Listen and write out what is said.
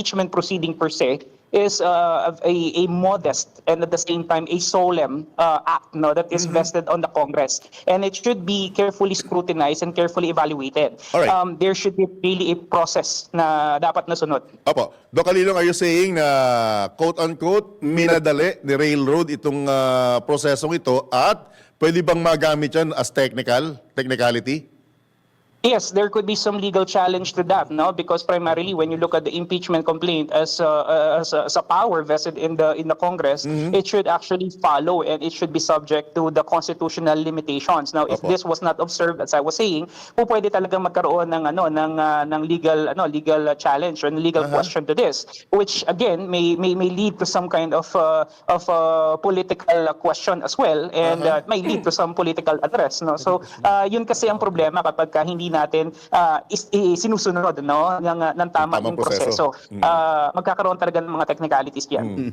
impeachment proceeding per se is a modest and at the same time a solemn act, no, that is vested on the Congress, and it should be carefully scrutinized and carefully evaluated. Alright. There should be really a process na dapat nasunod. Opo. Doc Calilong, are you saying na quote-unquote minadali ni Railroad itong prosesong ito at pwede bang magamit yan as technicality? Yes, there could be some legal challenge to that, no? Because primarily, when you look at the impeachment complaint as a power vested in the Congress, it should actually follow and it should be subject to the constitutional limitations. Now, if Opo. this was not observed, as I was saying, pwede talagang magkaroon ng legal challenge or legal question to this, which again may lead to some kind of political question as well, and may lead to some political address, no? So, yun kasi ang problema kapag hindi natin sinusunod, no, ng tamang Tamang proseso. proseso. Magkakaroon talaga ng mga technicalities diyan.